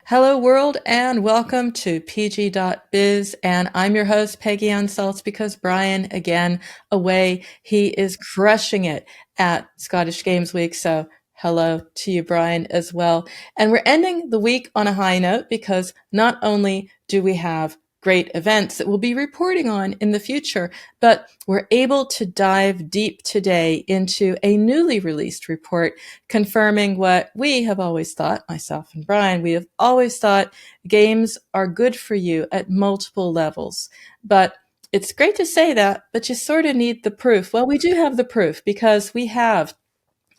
Hello world and welcome to PG.biz, and I'm your host Peggy Anne Salz, because Brian, again, away. He is crushing it at Scottish Games Week, so hello to you, Brian, as well. And we're ending the week on a high note because not only do we have great events that we'll be reporting on in the future, but we're able to dive deep today into a newly released report confirming what we have always thought, myself and Brian, we have always thought games are good for you at multiple levels. But it's great to say that, but you sort of need the proof. Well, we do have the proof because we have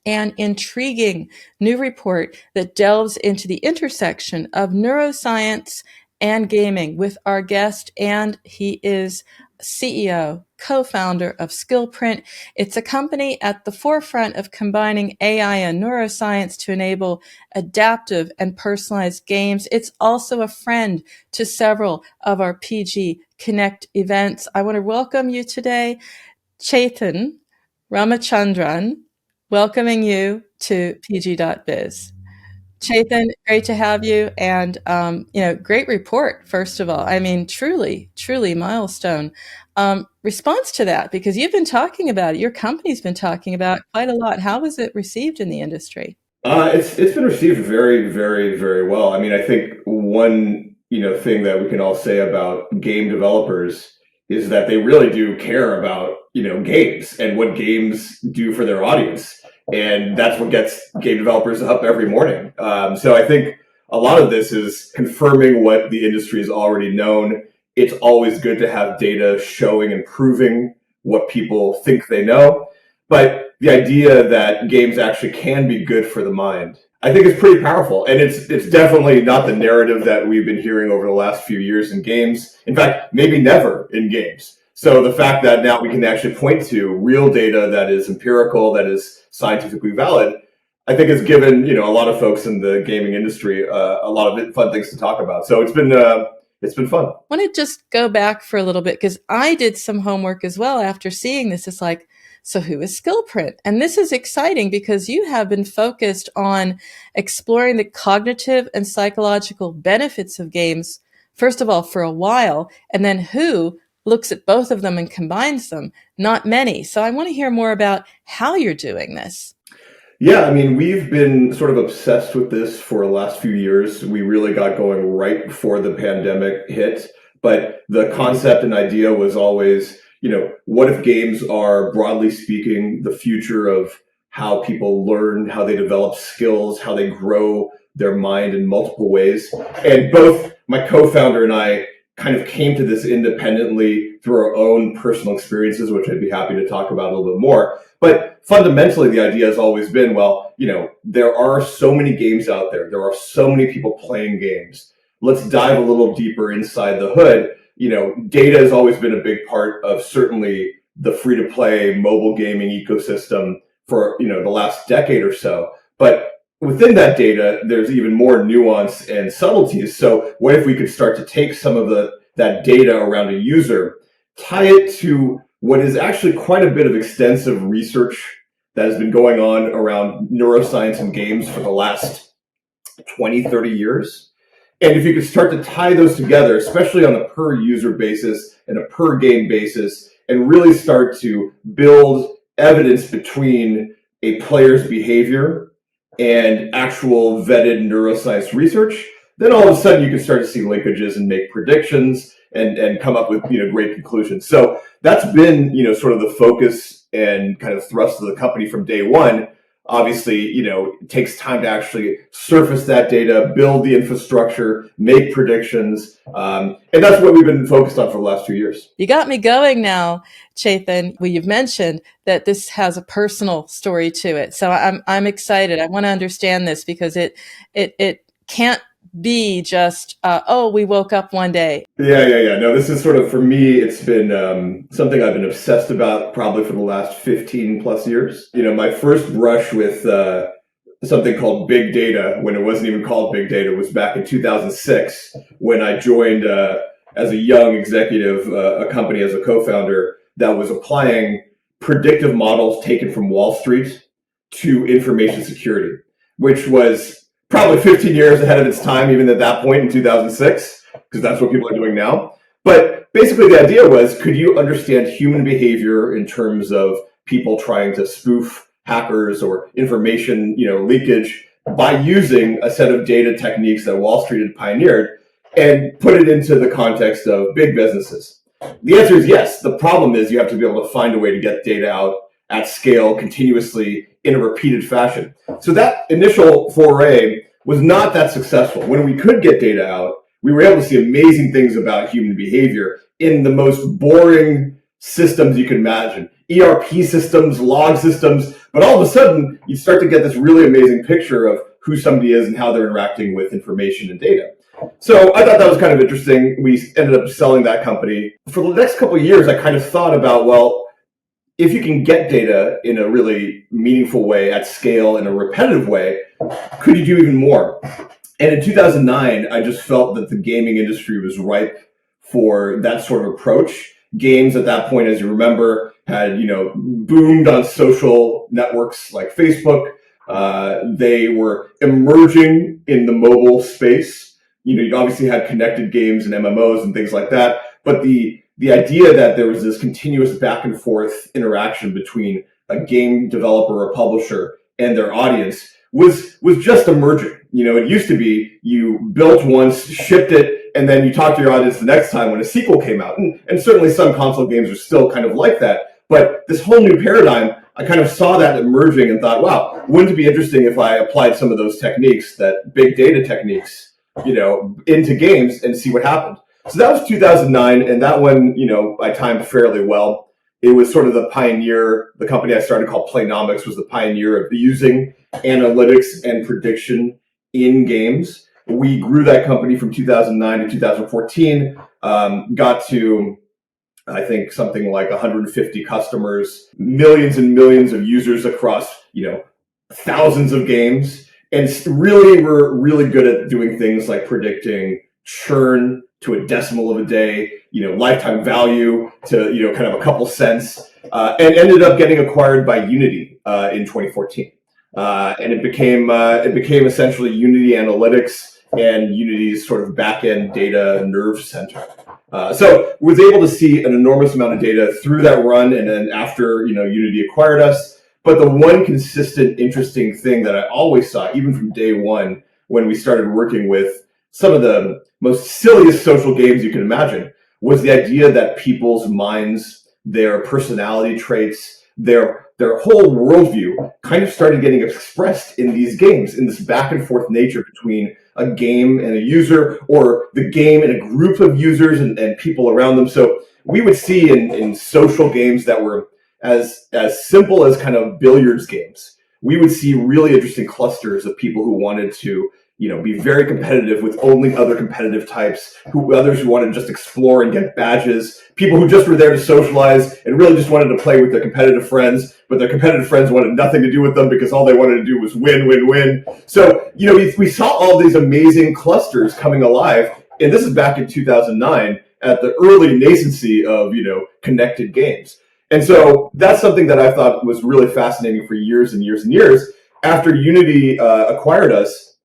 an intriguing new report that delves into the intersection of neuroscience and gaming with our guest, and he is CEO, co-founder of Skillprint. It's a company at the forefront of combining AI and neuroscience to enable adaptive and personalized games. It's also a friend to several of our PG Connect events. I want to welcome you today, Chethan Ramachandran, welcoming you to PG.biz. Chethan, great to have you. And, great report, first of all. I mean, truly milestone. Response to that, because you've been talking about it, your company's been talking about it quite a lot. How was it received in the industry? It's been received very, very, very well. I mean, I think one, thing that we can all say about game developers is that they really do care about, games and what games do for their audience. And that's what gets game developers up every morning. So I think a lot of this is confirming what the industry has already known. It's always good to have data showing and proving what people think they know. But the idea that games actually can be good for the mind, I think is pretty powerful. And it's definitely not the narrative that we've been hearing over the last few years in games. In fact, maybe never in games. So the fact that now we can actually point to real data that is empirical, that is scientifically valid, I think has given, a lot of folks in the gaming industry a lot of fun things to talk about. So it's been fun. I want to just go back for a little bit because I did some homework as well after seeing this. It's like, so who is Skillprint? And this is exciting because you have been focused on exploring the cognitive and psychological benefits of games, first of all, for a while, and then who looks at both of them and combines them. Not many. So I want to hear more about how you're doing this. Yeah, I mean, we've been sort of obsessed with this for the last few years. We really got going right before the pandemic hit. But the concept and idea was always, what if games are, broadly speaking, the future of how people learn, how they develop skills, how they grow their mind in multiple ways. And both my co-founder and I kind of came to this independently through our own personal experiences, which I'd be happy to talk about a little bit more. But fundamentally, the idea has always been, there are so many games out there. There are so many people playing games. Let's dive a little deeper inside the hood. Data has always been a big part of certainly the free-to-play mobile gaming ecosystem for, the last decade or so. But within that data, there's even more nuance and subtleties. So what if we could start to take some of that data around a user, tie it to what is actually quite a bit of extensive research that has been going on around neuroscience and games for the last 20, 30 years. And if you could start to tie those together, especially on a per user basis and a per game basis, and really start to build evidence between a player's behavior and actual vetted neuroscience research, then all of a sudden you can start to see linkages and make predictions and come up with great conclusions. So that's been sort of the focus and kind of thrust of the company from day one. Obviously, it takes time to actually surface that data, build the infrastructure, make predictions. And that's what we've been focused on for the last 2 years. You got me going now, Chethan. Well, you've mentioned that this has a personal story to it. So I'm excited. I want to understand this because it can't be just, we woke up one day. Yeah. No, this is sort of, for me, it's been something I've been obsessed about probably for the last 15 plus years. My first brush with something called big data, when it wasn't even called big data, was back in 2006 when I joined as a young executive a company as a co-founder that was applying predictive models taken from Wall Street to information security, which was probably 15 years ahead of its time, even at that point in 2006, because that's what people are doing now. But basically the idea was, could you understand human behavior in terms of people trying to spoof hackers or information, leakage, by using a set of data techniques that Wall Street had pioneered and put it into the context of big businesses? The answer is yes. The problem is you have to be able to find a way to get data out at scale continuously in a repeated fashion. So that initial foray was not that successful. When we could get data out, we were able to see amazing things about human behavior in the most boring systems you can imagine. ERP systems, log systems, but all of a sudden you start to get this really amazing picture of who somebody is and how they're interacting with information and data. So I thought that was kind of interesting. We ended up selling that company. For the next couple of years, I kind of thought about, well, if you can get data in a really meaningful way at scale, in a repetitive way, could you do even more? And in 2009, I just felt that the gaming industry was ripe for that sort of approach. Games at that point, as you remember, had, boomed on social networks like Facebook. They were emerging in the mobile space. You obviously had connected games and MMOs and things like that. But the idea that there was this continuous back and forth interaction between a game developer or publisher and their audience was just emerging. It used to be you built once, shipped it, and then you talk to your audience the next time when a sequel came out. And certainly some console games are still kind of like that. But this whole new paradigm, I kind of saw that emerging and thought, wow, wouldn't it be interesting if I applied some of those techniques, that big data techniques, into games and see what happened. So that was 2009, and that one, I timed fairly well. It was sort of the pioneer. The company I started called Playnomics was the pioneer of using analytics and prediction in games. We grew that company from 2009 to 2014, got to, I think, something like 150 customers, millions and millions of users across, thousands of games. And really, we're really good at doing things like predicting churn to a decimal of a day, lifetime value to, kind of a couple cents, and ended up getting acquired by Unity in 2014. And it became essentially Unity Analytics and Unity's sort of back-end data nerve center. So was able to see an enormous amount of data through that run, and then after Unity acquired us. But the one consistent, interesting thing that I always saw, even from day one, when we started working with some of the most silliest social games you can imagine, was the idea that people's minds, their personality traits, their whole worldview kind of started getting expressed in these games, in this back and forth nature between a game and a user, or the game and a group of users and people around them. So we would see in social games that were as simple as kind of billiards games, we would see really interesting clusters of people who wanted to be very competitive with only other competitive types, others who wanted to just explore and get badges, people who just were there to socialize and really just wanted to play with their competitive friends, but their competitive friends wanted nothing to do with them because all they wanted to do was win, win, win. So, we saw all these amazing clusters coming alive, and this is back in 2009 at the early nascency of, connected games. And so that's something that I thought was really fascinating for years and years and years. After Unity acquired us,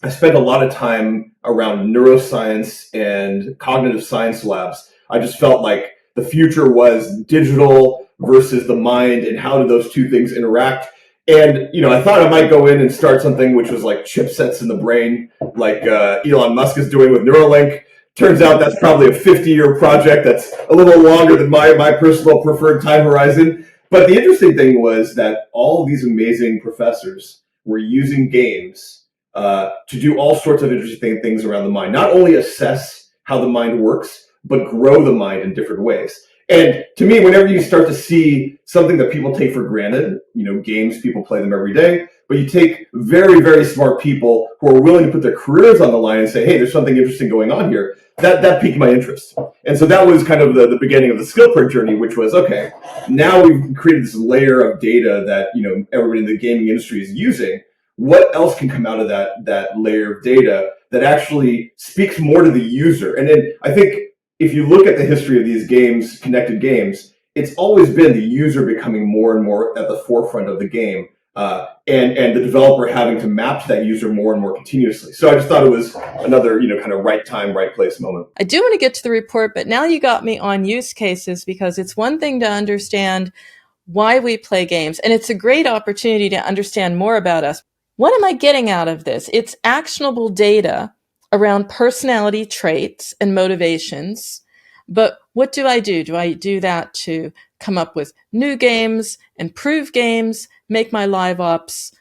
I spent a lot of time around neuroscience and cognitive science labs. I just felt like the future was digital versus the mind, and how do those two things interact. And, I thought I might go in and start something which was like chipsets in the brain, like Elon Musk is doing with Neuralink. Turns out that's probably a 50-year project. That's a little longer than my personal preferred time horizon. But the interesting thing was that all of these amazing professors were using games to do all sorts of interesting things around the mind. Not only assess how the mind works, but grow the mind in different ways. And to me, whenever you start to see something that people take for granted, games, people play them every day, but you take very, very smart people who are willing to put their careers on the line and say, hey, there's something interesting going on here, that piqued my interest. And so that was kind of the beginning of the Skillprint journey, which was, okay, now we've created this layer of data that, everybody in the gaming industry is using. What else can come out of that layer of data that actually speaks more to the user? And then I think if you look at the history of these games, connected games, it's always been the user becoming more and more at the forefront of the game, and the developer having to map to that user more and more continuously. So I just thought it was another, kind of right time, right place moment. I do want to get to the report, but now you got me on use cases, because it's one thing to understand why we play games, and it's a great opportunity to understand more about us. What am I getting out of this? It's actionable data around personality traits and motivations. But what do I do? Do I do that to come up with new games, improve games, make my LiveOps,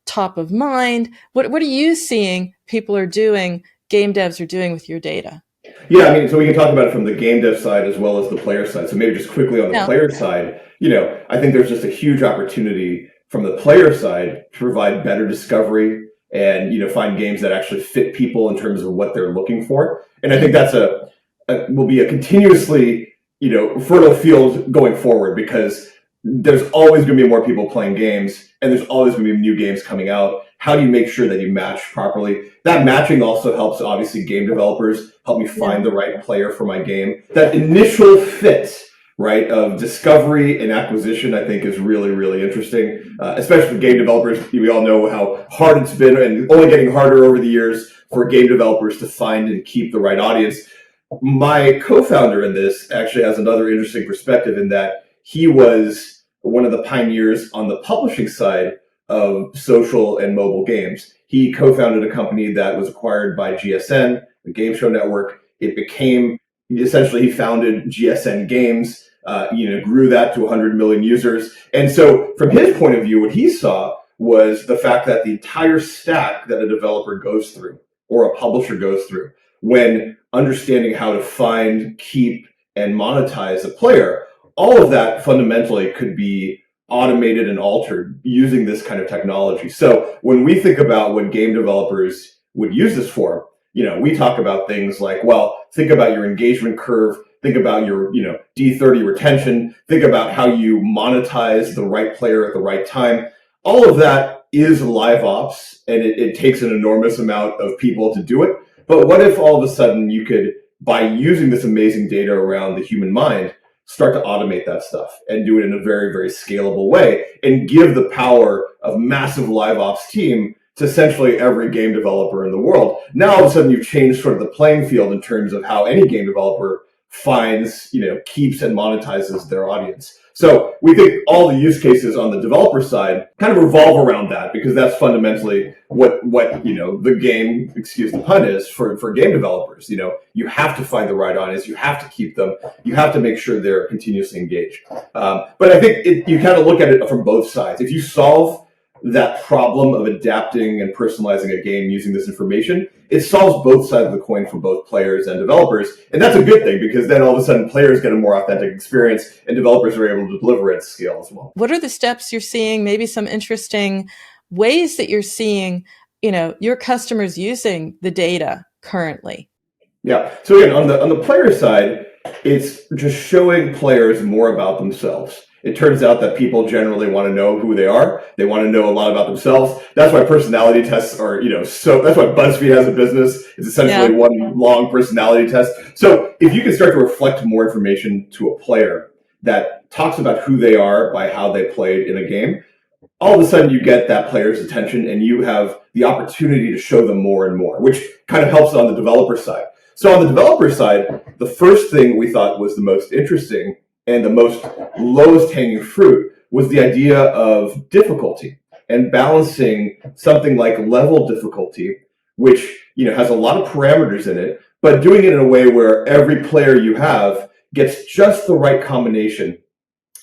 top of mind? What are you seeing people are doing, game devs are doing with your data? Yeah, I mean, so we can talk about it from the game dev side as well as the player side. So maybe just quickly on the player side, I think there's just a huge opportunity from the player side to provide better discovery and, find games that actually fit people in terms of what they're looking for. And I think that's will be a continuously, fertile field going forward, because there's always going to be more people playing games, and there's always going to be new games coming out. How do you make sure that you match properly? That matching also helps, obviously, game developers help me find the right player for my game. That initial fit, right, of discovery and acquisition, I think is really, really interesting, especially for game developers. We all know how hard it's been, and only getting harder over the years for game developers to find and keep the right audience. My co-founder in this actually has another interesting perspective, in that he was one of the pioneers on the publishing side of social and mobile games. He co-founded a company that was acquired by GSN, the game show network. It became, essentially, he founded GSN Games, grew that to 100 million users. And so from his point of view, what he saw was the fact that the entire stack that a developer goes through or a publisher goes through when understanding how to find, keep, and monetize a player, all of that fundamentally could be automated and altered using this kind of technology. So when we think about what game developers would use this for, we talk about things like, well, think about your engagement curve, think about your, D30 retention, think about how you monetize the right player at the right time. All of that is LiveOps, and it takes an enormous amount of people to do it. But what if all of a sudden you could, by using this amazing data around the human mind, start to automate that stuff and do it in a very, very scalable way, and give the power of massive LiveOps team to essentially every game developer in the world? Now, all of a sudden, you've changed sort of the playing field in terms of how any game developer finds, keeps and monetizes their audience. So we think all the use cases on the developer side kind of revolve around that, because that's fundamentally what the game, excuse the pun, is for game developers. You have to find the right audience, you have to keep them, you have to make sure they're continuously engaged. But I think you kind of look at it from both sides. If you solve that problem of adapting and personalizing a game using this information, it solves both sides of the coin for both players and developers. And that's a good thing, because then all of a sudden players get a more authentic experience and developers are able to deliver at scale as well. What are the steps you're seeing, maybe some interesting ways that you're seeing, your customers using the data currently? Yeah. So again, on the player side, it's just showing players more about themselves. It turns out that people generally want to know who they are. They want to know a lot about themselves. That's why personality tests are, so that's why BuzzFeed has a business. It's essentially one long personality test. So if you can start to reflect more information to a player that talks about who they are by how they played in a game, all of a sudden you get that player's attention, and you have the opportunity to show them more and more, which kind of helps on the developer side. So on the developer side, the first thing we thought was the most interesting and the most lowest hanging fruit was the idea of difficulty and balancing something like level difficulty, which has a lot of parameters in it, but doing it in a way where every player you have gets just the right combination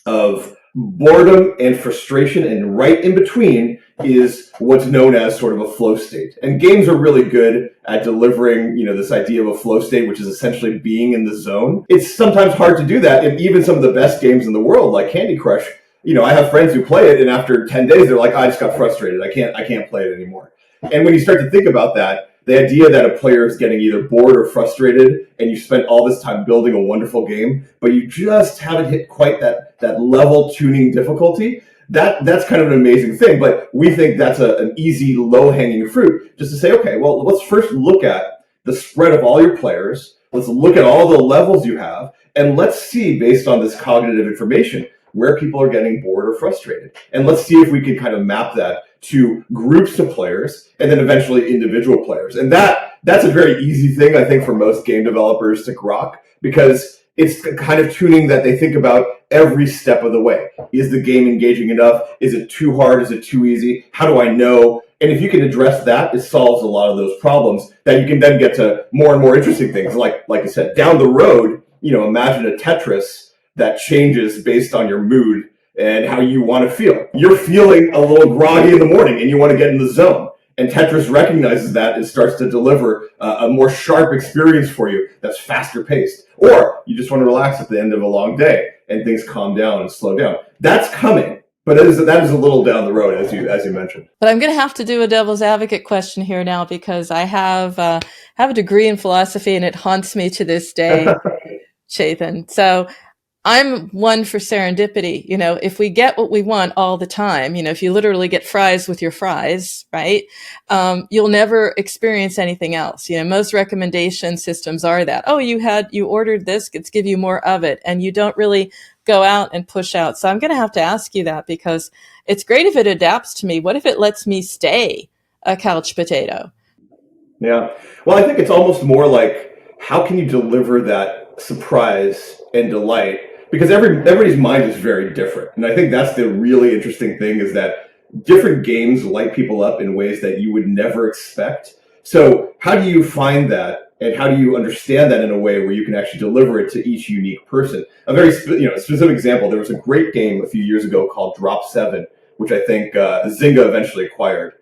of boredom and frustration, and right in between is what's known as sort of a flow state. And games are really good at delivering, this idea of a flow state, which is essentially being in the zone. It's sometimes hard to do that, and even some of the best games in the world, like Candy Crush, I have friends who play it, and after 10 days, they're like, I just got frustrated. I can't play it anymore. And when you start to think about that, the idea that a player is getting either bored or frustrated, and you spent all this time building a wonderful game, but you just haven't hit quite that level tuning difficulty, that's kind of an amazing thing. But we think that's an easy, low-hanging fruit, just to say, okay, well, let's first look at the spread of all your players. Let's look at all the levels you have, And let's see, based on this cognitive information, where people are getting bored or frustrated. And let's see if we can kind of map that to groups of players and then eventually individual players. And that's a very easy thing, I think, for most game developers to grok, because it's the kind of tuning that they think about every step of the way. Is the game engaging enough? Is it too hard? Is it too easy? How do I know? And if you can address that, it solves a lot of those problems that you can then get to more and more interesting things. Like I said, down the road, imagine a Tetris that changes based on your mood and how you want to feel. You're feeling a little groggy in the morning and you want to get in the zone. And Tetris recognizes that and starts to deliver a more sharp experience for you that's faster paced. Or you just want to relax at the end of a long day and things calm down and slow down. That's coming, but that is a little down the road, as you mentioned. But I'm going to have to do a devil's advocate question here now, because I have a degree in philosophy and it haunts me to this day, Chethan. So I'm one for serendipity. If we get what we want all the time, if you literally get fries with your fries, right? You'll never experience anything else. Most recommendation systems are that, oh, you ordered this, let's give you more of it. And you don't really go out and push out. So I'm going to have to ask you that, because it's great if it adapts to me. What if it lets me stay a couch potato? Yeah. Well, I think it's almost more like, how can you deliver that surprise and delight? Because everybody's mind is very different. And I think that's the really interesting thing, is that different games light people up in ways that you would never expect. So how do you find that? And how do you understand that in a way where you can actually deliver it to each unique person? A very specific example, there was a great game a few years ago called Drop 7, which I think Zynga eventually acquired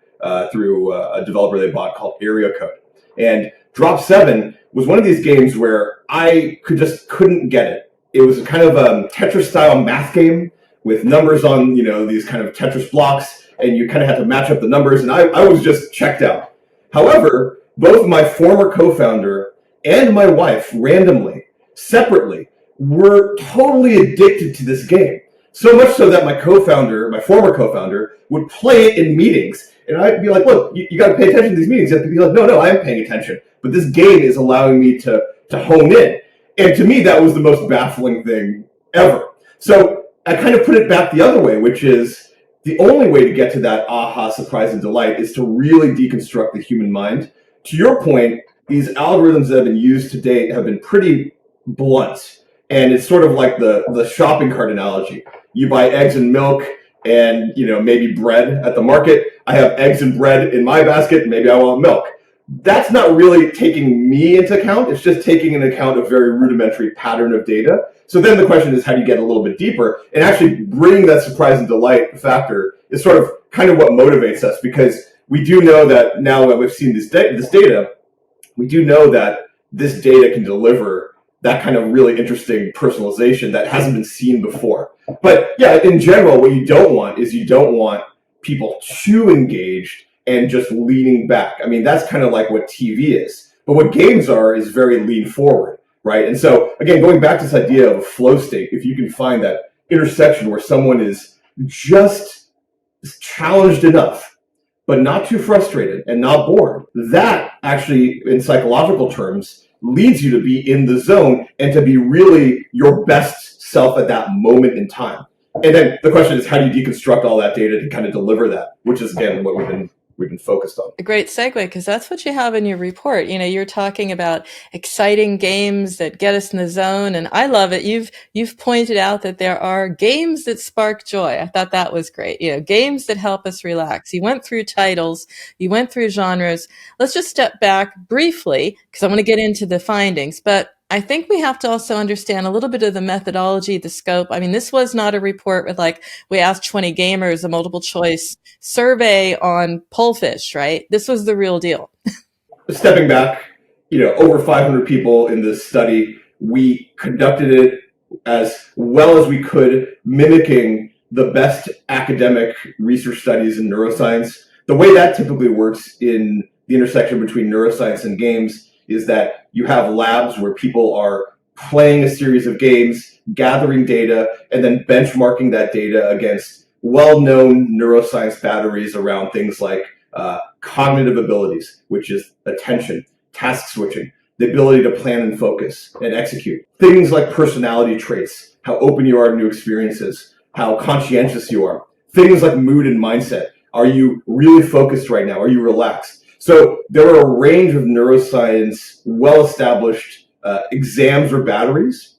through a developer they bought called Area Code. And Drop 7 was one of these games where I couldn't get it. It was kind of a Tetris-style math game with numbers on, these kind of Tetris blocks, and you kind of had to match up the numbers, and I was just checked out. However, both my former co-founder and my wife, randomly, separately, were totally addicted to this game. So much so that my former co-founder, would play it in meetings. And I'd be like, look, you got to pay attention to these meetings. You have to be like, no, I am paying attention. But this game is allowing me to hone in. And to me, that was the most baffling thing ever. So I kind of put it back the other way, which is the only way to get to that aha, surprise, and delight is to really deconstruct the human mind. To your point, these algorithms that have been used to date have been pretty blunt. And it's sort of like the shopping cart analogy. You buy eggs and milk and maybe bread at the market. I have eggs and bread in my basket, maybe I want milk. That's not really taking me into account. It's just taking into account a very rudimentary pattern of data. So then the question is, how do you get a little bit deeper? And actually bringing that surprise and delight factor is sort of kind of what motivates us, because we do know that now that we've seen this data, we do know that this data can deliver that kind of really interesting personalization that hasn't been seen before. But yeah, in general, what you don't want is people too engaged and just leaning back. I mean, that's kind of like what TV is. But what games are is very lean forward, right? And so, again, going back to this idea of a flow state, if you can find that intersection where someone is just challenged enough, but not too frustrated and not bored, that actually, in psychological terms, leads you to be in the zone and to be really your best self at that moment in time. And then the question is, how do you deconstruct all that data to kind of deliver that, which is, again, what we've been focused on. A great segue, because that's what you have in your report. You're talking about exciting games that get us in the zone, and I love it. You've pointed out that there are games that spark joy. I thought that was great. Games that help us relax. You went through titles, you went through genres. Let's just step back briefly, because I want to get into the findings, but I think we have to also understand a little bit of the methodology, the scope. I mean, this was not a report with we asked 20 gamers a multiple choice survey on polefish, right? This was the real deal. Stepping back, over 500 people in this study. We conducted it as well as we could, mimicking the best academic research studies in neuroscience. The way that typically works in the intersection between neuroscience and games is that you have labs where people are playing a series of games, gathering data, and then benchmarking that data against well-known neuroscience batteries around things like cognitive abilities, which is attention, task switching, the ability to plan and focus and execute. Things like personality traits, how open you are to new experiences, how conscientious you are. Things like mood and mindset. Are you really focused right now? Are you relaxed? So there are a range of neuroscience, well-established exams or batteries.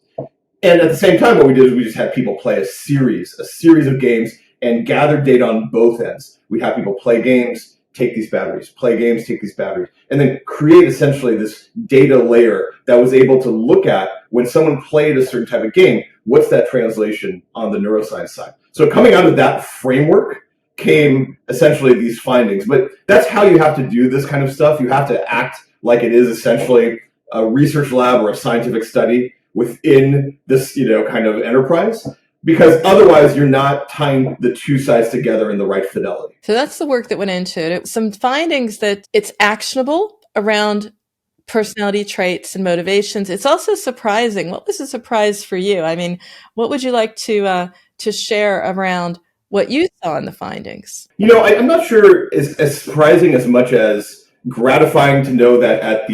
And at the same time, what we did is we just had people play a series of games and gather data on both ends. We'd have people play games, take these batteries, play games, take these batteries, and then create essentially this data layer that was able to look at when someone played a certain type of game, what's that translation on the neuroscience side? So coming out of that framework came essentially these findings. But that's how you have to do this kind of stuff. You have to act like it is essentially a research lab or a scientific study within this, kind of enterprise, because otherwise you're not tying the two sides together in the right fidelity. So that's the work that went into it. Some findings that it's actionable around personality traits and motivations. It's also surprising. What was a surprise for you? I mean, what would you like to share around what you saw in the findings? I'm not sure it's as surprising as much as gratifying to know that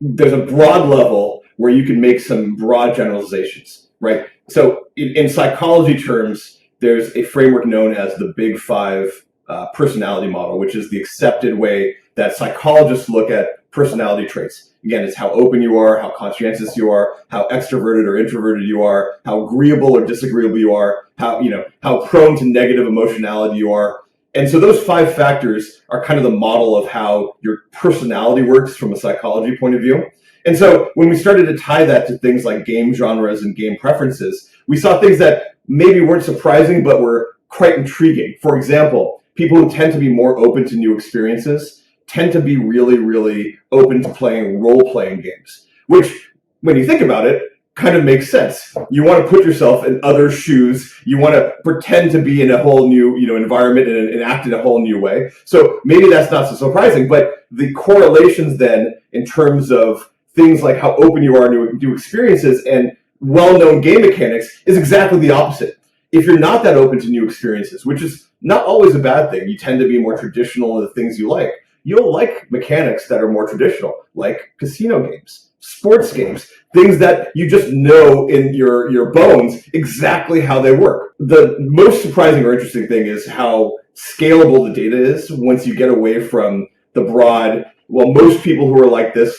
there's a broad level where you can make some broad generalizations, right? So in psychology terms, there's a framework known as the Big Five personality model, which is the accepted way that psychologists look at personality traits. Again, it's how open you are, how conscientious you are, how extroverted or introverted you are, how agreeable or disagreeable you are, how prone to negative emotionality you are. And so those 5 factors are kind of the model of how your personality works from a psychology point of view. And so when we started to tie that to things like game genres and game preferences, we saw things that maybe weren't surprising, but were quite intriguing. For example, people who tend to be more open to new experiences tend to be really, really open to playing role-playing games, which, when you think about it, kind of makes sense. You want to put yourself in other shoes. You want to pretend to be in a whole new, environment and act in a whole new way. So maybe that's not so surprising, but the correlations then in terms of things like how open you are to new experiences and well-known game mechanics is exactly the opposite. If you're not that open to new experiences, which is not always a bad thing, you tend to be more traditional in the things you like. You'll like mechanics that are more traditional, like casino games, sports games, things that you just know in your bones exactly how they work. The most surprising or interesting thing is how scalable the data is once you get away from the broad, well, most people who are like this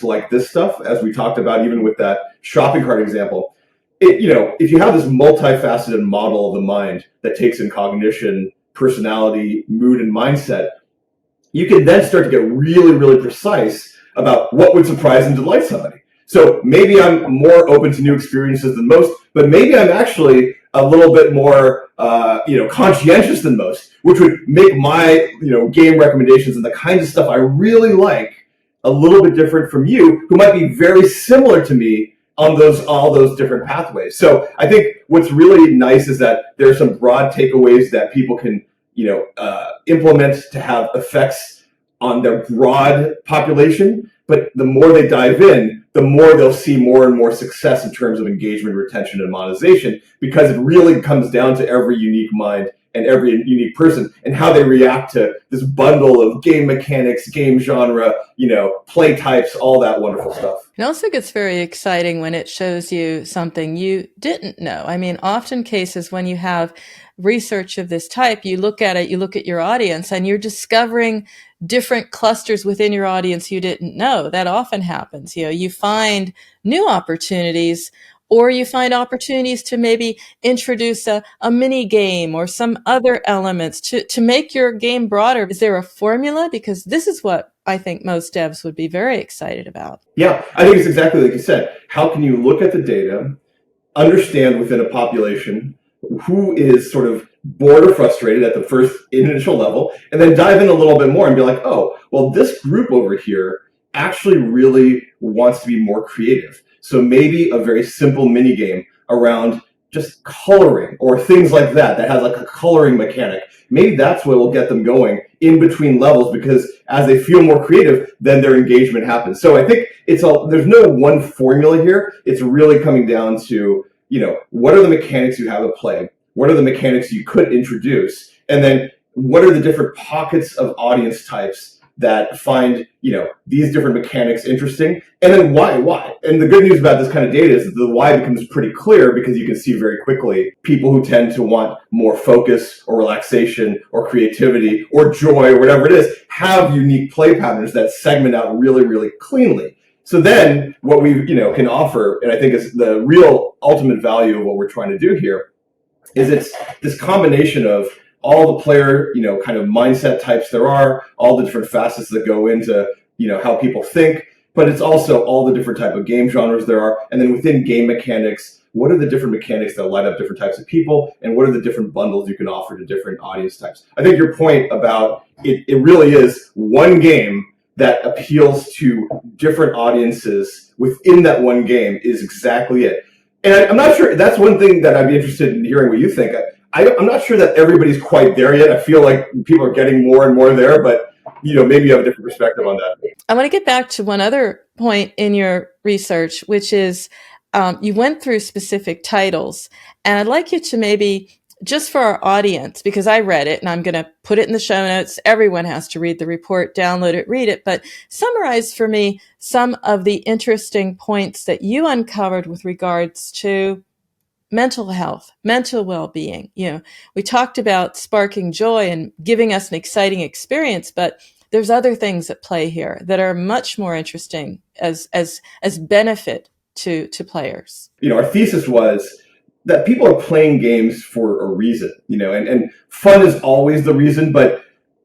stuff, as we talked about even with that shopping cart example. If you have this multifaceted model of the mind that takes in cognition, personality, mood, and mindset, you can then start to get really, really precise about what would surprise and delight somebody. So maybe I'm more open to new experiences than most, but maybe I'm actually a little bit more, conscientious than most, which would make my, game recommendations and the kinds of stuff I really like a little bit different from you, who might be very similar to me on all those different pathways. So I think what's really nice is that there are some broad takeaways that people can, implement to have effects on their broad population. But the more they dive in, the more they'll see more and more success in terms of engagement, retention, and monetization, because it really comes down to every unique mind and every unique person and how they react to this bundle of game mechanics, game genre, play types, all that wonderful stuff. It also gets very exciting when it shows you something you didn't know. I mean, often cases when you have research of this type, you look at your audience and you're discovering different clusters within your audience you didn't know. That often happens. You find new opportunities, or you find opportunities to maybe introduce a mini game or some other elements to make your game broader. Is there a formula? Because this is what I think most devs would be very excited about. Yeah, I think it's exactly like you said. How can you look at the data, understand within a population who is sort of bored or frustrated at the first initial level, and then dive in a little bit more and be like, oh, well, this group over here actually really wants to be more creative. So maybe a very simple mini game around just coloring or things like that has like a coloring mechanic. Maybe that's what will get them going in between levels, because as they feel more creative, then their engagement happens. So I think there's no one formula here. It's really coming down to, what are the mechanics you have at play? What are the mechanics you could introduce? And then what are the different pockets of audience types that find, these different mechanics interesting, and then why. And the good news about this kind of data is that the why becomes pretty clear because you can see very quickly people who tend to want more focus or relaxation or creativity or joy or whatever it is have unique play patterns that segment out really, really cleanly. So then what we, can offer, and I think is the real ultimate value of what we're trying to do here, is it's this combination of all the player, kind of mindset types there are, all the different facets that go into, how people think, but it's also all the different type of game genres there are. And then within game mechanics, what are the different mechanics that light up different types of people, and what are the different bundles you can offer to different audience types? I think your point about it really is one game that appeals to different audiences within that one game is exactly it. And I'm not sure, that's one thing that I'd be interested in hearing what you think. I'm not sure that everybody's quite there yet. I feel like people are getting more and more there, but maybe you have a different perspective on that. I want to get back to one other point in your research, which is you went through specific titles, and I'd like you to maybe, just for our audience, because I read it and I'm going to put it in the show notes. Everyone has to read the report, download it, read it, but summarize for me some of the interesting points that you uncovered with regards to mental health, mental well-being. We talked about sparking joy and giving us an exciting experience, but there's other things at play here that are much more interesting as benefit to players. Our thesis was that people are playing games for a reason, and fun is always the reason, but,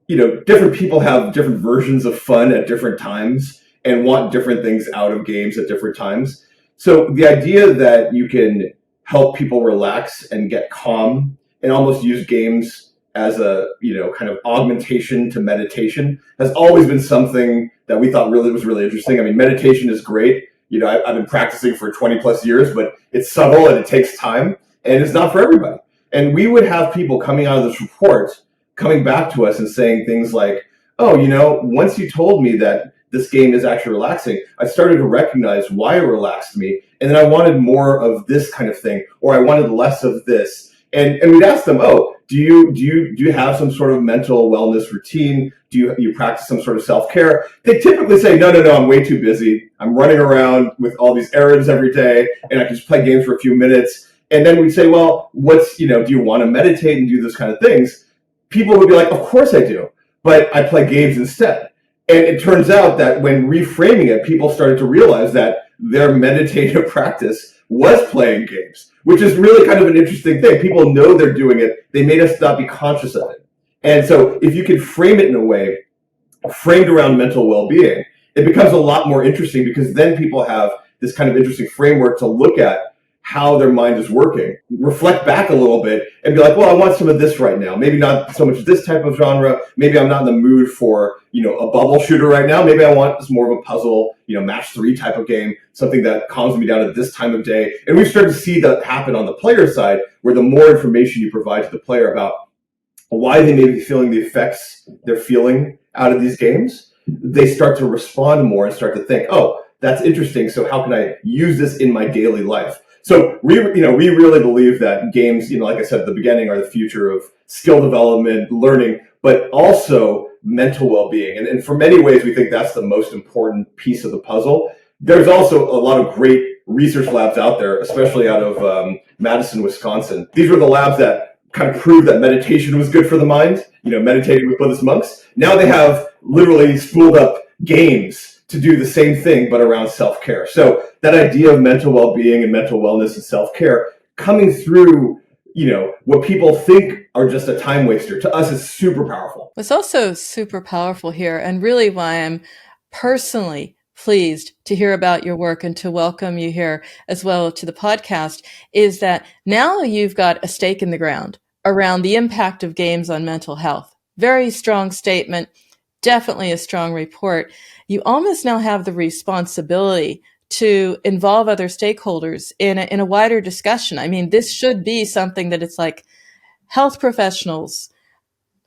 different people have different versions of fun at different times and want different things out of games at different times. So the idea that you can help people relax and get calm and almost use games as a, kind of augmentation to meditation has always been something that we thought was really interesting. I mean, meditation is great. I've been practicing for 20 plus years, but it's subtle and it takes time and it's not for everybody. And we would have people coming out of this report, coming back to us and saying things like, oh, once you told me that this game is actually relaxing, I started to recognize why it relaxed me. And then I wanted more of this kind of thing, or I wanted less of this. And we'd ask them, oh, do you have some sort of mental wellness routine? Do you practice some sort of self-care? They typically say, no, I'm way too busy. I'm running around with all these errands every day, and I can just play games for a few minutes. And then we'd say, well, do you want to meditate and do those kind of things? People would be like, of course I do, but I play games instead. And it turns out that when reframing it, people started to realize that their meditative practice was playing games, which is really kind of an interesting thing. People know they're doing it. They may just not be conscious of it. And so if you can frame it in a way, framed around mental well-being, it becomes a lot more interesting because then people have this kind of interesting framework to look at how their mind is working, reflect back a little bit and be like, well, I want some of this right now. Maybe not so much this type of genre. Maybe I'm not in the mood for, a bubble shooter right now. Maybe I want more of a puzzle, match 3 type of game, something that calms me down at this time of day. And we've started to see that happen on the player side, where the more information you provide to the player about why they may be feeling the effects they're feeling out of these games, they start to respond more and start to think, oh, that's interesting. So how can I use this in my daily life? So we really believe that games, like I said at the beginning, are the future of skill development, learning, but also mental well-being. And for many ways, we think that's the most important piece of the puzzle. There's also a lot of great research labs out there, especially out of Madison, Wisconsin. These were the labs that kind of proved that meditation was good for the mind, meditating with Buddhist monks. Now they have literally spooled up games to do the same thing, but around self-care. So that idea of mental well-being and mental wellness and self-care coming through, what people think are just a time waster, to us is super powerful. What's also super powerful here, and really why I'm personally pleased to hear about your work and to welcome you here as well to the podcast, is that now you've got a stake in the ground around the impact of games on mental health. Very strong statement, definitely a strong report. You almost now have the responsibility to involve other stakeholders in a wider discussion. I mean, this should be something that it's like health professionals,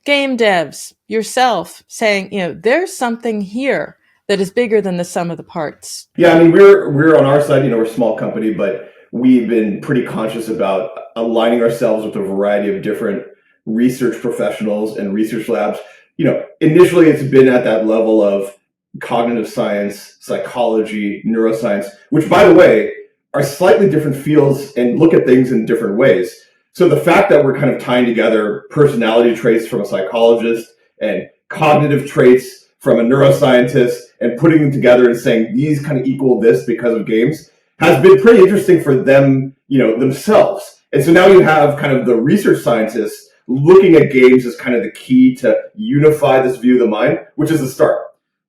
game devs, yourself saying, there's something here that is bigger than the sum of the parts. Yeah, I mean, we're on our side, we're a small company, but we've been pretty conscious about aligning ourselves with a variety of different research professionals and research labs, initially it's been at that level of cognitive science, psychology, neuroscience, which, by the way, are slightly different fields and look at things in different ways. So the fact that we're kind of tying together personality traits from a psychologist and cognitive traits from a neuroscientist and putting them together and saying these kind of equal this because of games has been pretty interesting for them, themselves. And so now you have kind of the research scientists looking at games as kind of the key to unify this view of the mind, which is the start.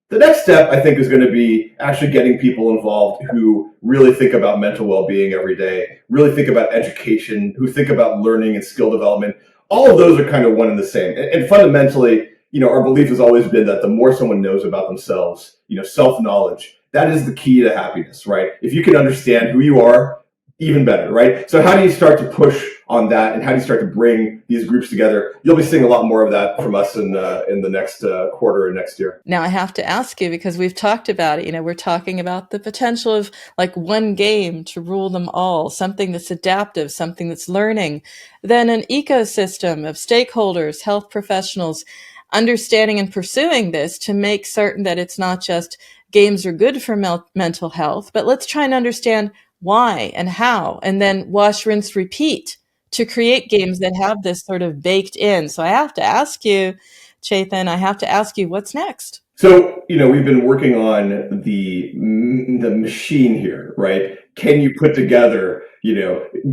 The next step, I think, is going to be actually getting people involved who really think about mental well-being every day, really think about education, who think about learning and skill development. All of those are kind of one and the same. And fundamentally, our belief has always been that the more someone knows about themselves, self-knowledge, that is the key to happiness, right? If you can understand who you are, even better, right? So how do you start to push on that, and how do you start to bring these groups together? You'll be seeing a lot more of that from us in the next quarter and next year. Now I have to ask you, because we've talked about it, we're talking about the potential of like one game to rule them all, something that's adaptive, something that's learning, then an ecosystem of stakeholders, health professionals, understanding and pursuing this to make certain that it's not just games are good for mental health, but let's try and understand why and how, and then wash, rinse, repeat to create games that have this sort of baked in. So I have to ask you, Chethan, what's next? So, we've been working on the machine here, right? Can you put together,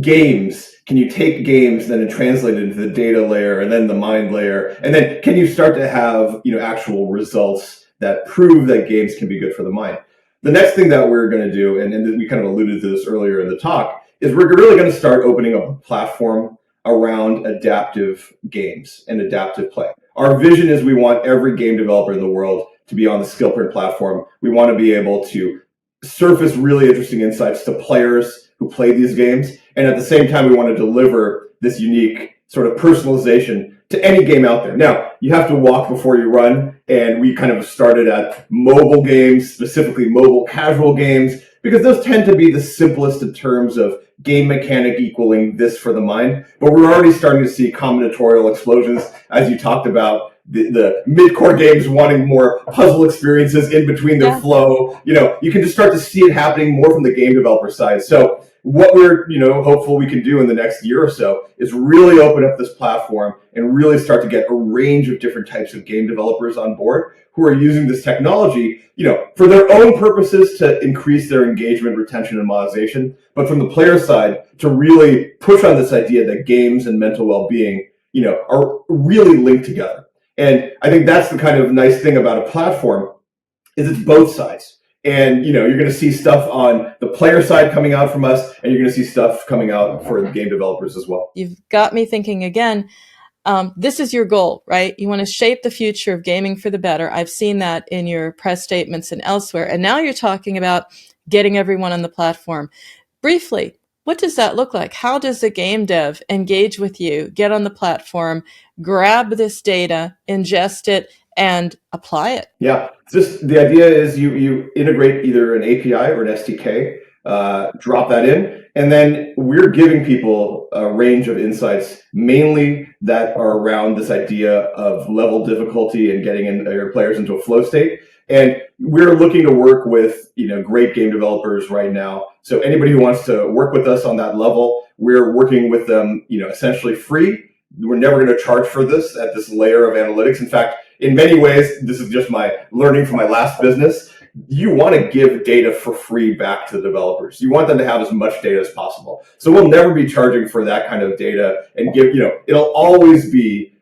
games? Can you take games then and translate it into the data layer and then the mind layer? And then can you start to have, actual results that prove that games can be good for the mind? The next thing that we're going to do, and we kind of alluded to this earlier in the talk, is we're really going to start opening up a platform around adaptive games and adaptive play. Our vision is we want every game developer in the world to be on the Skillprint platform. We want to be able to surface really interesting insights to players who play these games. And at the same time, we want to deliver this unique sort of personalization to any game out there. Now, you have to walk before you run. And we kind of started at mobile games, specifically mobile casual games, because those tend to be the simplest in terms of game mechanic equaling this for the mind. But we're already starting to see combinatorial explosions, as you talked about, the mid-core games wanting more puzzle experiences in between their flow. You can just start to see it happening more from the game developer side. So what we're, hopeful we can do in the next year or so is really open up this platform and really start to get a range of different types of game developers on board who are using this technology, for their own purposes to increase their engagement, retention, and monetization, but from the player side to really push on this idea that games and mental well-being, are really linked together. And I think that's the kind of nice thing about a platform is it's both sides. And, you're going to see stuff on the player side coming out from us, and you're going to see stuff coming out for the game developers as well. You've got me thinking again. This is your goal, right? You want to shape the future of gaming for the better. I've seen that in your press statements and elsewhere. And now you're talking about getting everyone on the platform. Briefly, what does that look like? How does a game dev engage with you, get on the platform, grab this data, ingest it, and apply it? Yeah, the idea is you integrate either an API or an SDK, drop that in, and then we're giving people a range of insights, mainly that are around this idea of level difficulty and getting your players into a flow state. And we're looking to work with, great game developers right now. So anybody who wants to work with us on that level, we're working with them, essentially free. We're never going to charge for this at this layer of analytics. In fact, in many ways, this is just my learning from my last business. You want to give data for free back to the developers. You want them to have as much data as possible. So we'll never be charging for that kind of data and it'll always be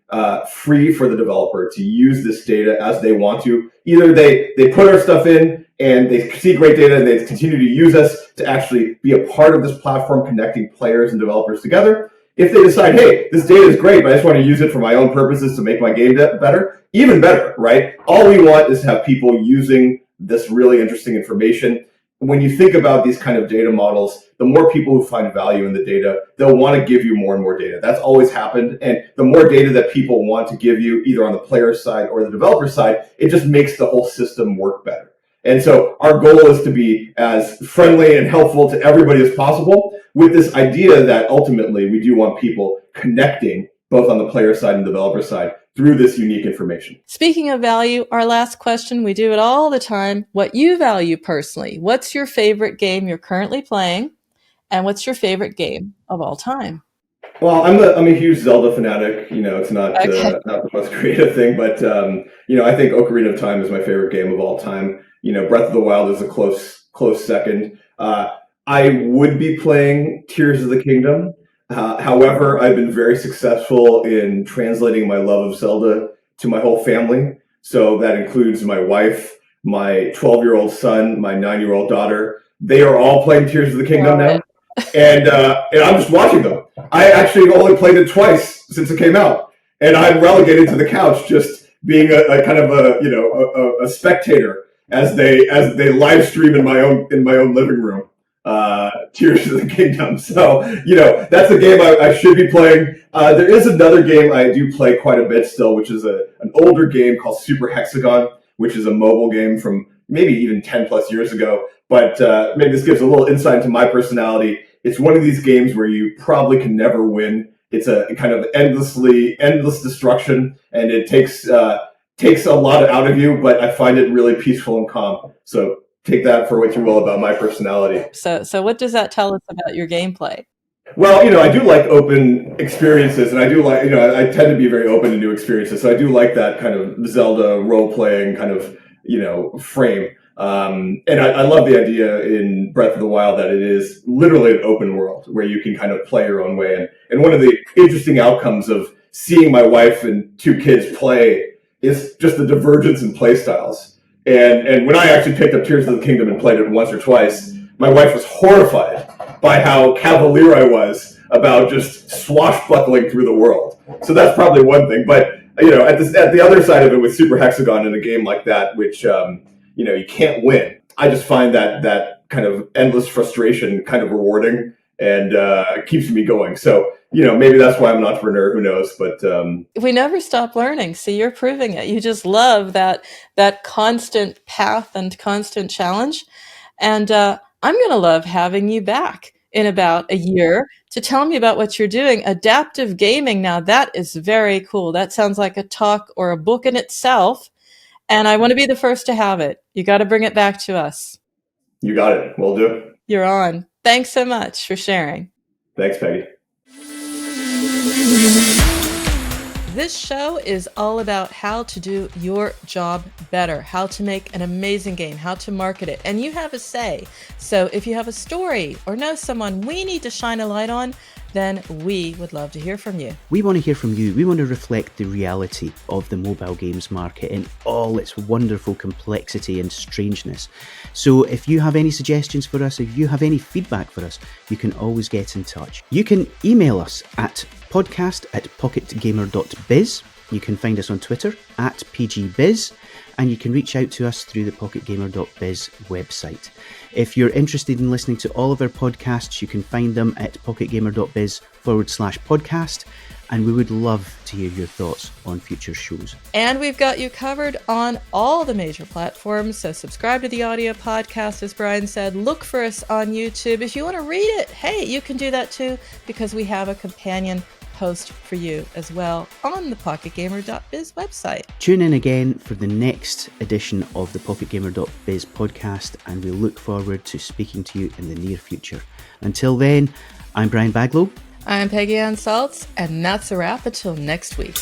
free for the developer to use this data as they want to. Either they put our stuff in and they see great data and they continue to use us to actually be a part of this platform connecting players and developers together. If they decide, hey, this data is great, but I just want to use it for my own purposes to make my game better, even better, right? All we want is to have people using this really interesting information. When you think about these kind of data models, the more people who find value in the data, they'll want to give you more and more data. That's always happened. And the more data that people want to give you, either on the player side or the developer side, it just makes the whole system work better. And so our goal is to be as friendly and helpful to everybody as possible, with this idea that ultimately we do want people connecting both on the player side and developer side through this unique information. Speaking of value, our last question, we do it all the time. What you value personally? What's your favorite game you're currently playing? And what's your favorite game of all time? Well, I'm a huge Zelda fanatic. It's not not the most creative thing, but I think Ocarina of Time is my favorite game of all time. Breath of the Wild is a close second. I would be playing Tears of the Kingdom. However, I've been very successful in translating my love of Zelda to my whole family. So that includes my wife, my 12-year-old son, my 9-year-old daughter. They are all playing Tears of the Kingdom now. And I'm just watching them. I actually only played it twice since it came out, and I'm relegated to the couch, just being a kind of a spectator as they live stream in my own living room. Tears of the Kingdom. So that's a game I should be playing. There is another game I do play quite a bit still, which is an older game called Super Hexagon, which is a mobile game from maybe even 10 plus years ago. But maybe this gives a little insight into my personality. It's one of these games where you probably can never win. It's a kind of endless destruction, and it takes a lot out of you, but I find it really peaceful and calm. So take that for what you will about my personality. So what does that tell us about your gameplay? Well, I do like open experiences, and I do like, I tend to be very open to new experiences. So I do like that kind of Zelda role-playing kind of, frame. And I love the idea in Breath of the Wild that it is literally an open world where you can kind of play your own way. And one of the interesting outcomes of seeing my wife and 2 kids play is just the divergence in play styles. And when I actually picked up Tears of the Kingdom and played it once or twice, my wife was horrified by how cavalier I was about just swashbuckling through the world. So that's probably one thing. But at the other side of it with Super Hexagon in a game like that, which you can't win, I just find that kind of endless frustration kind of rewarding and keeps me going. So maybe that's why I'm an entrepreneur. Who knows? But we never stop learning. See, you're proving it. You just love that constant path and constant challenge. And I'm going to love having you back in about a year to tell me about what you're doing. Adaptive gaming. Now that is very cool. That sounds like a talk or a book in itself. And I want to be the first to have it. You got to bring it back to us. You got it. We'll do. You're on. Thanks so much for sharing. Thanks, Peggy. This show is all about how to do your job better, how to make an amazing game, how to market it, and you have a say. So if you have a story or know someone we need to shine a light on, then we would love to hear from you. We want to hear from you. We want to reflect the reality of the mobile games market in all its wonderful complexity and strangeness. So if you have any suggestions for us, if you have any feedback for us, you can always get in touch. You can email us at podcast@pocketgamer.biz. You can find us on Twitter @PG.biz, and you can reach out to us through the pocketgamer.biz website. If you're interested in listening to all of our podcasts, you can find them at pocketgamer.biz/podcast, and we would love to hear your thoughts on future shows. And we've got you covered on all the major platforms, so subscribe to the audio podcast, as Brian said. Look for us on YouTube. If you want to read it, hey, you can do that too, because we have a companion post for you as well on the pocketgamer.biz website. Tune in again for the next edition of the pocketgamer.biz podcast, and we look forward to speaking to you in the near future. Until then, I'm Brian Baglow. I'm Peggy Anne Salz, and that's a wrap until next week.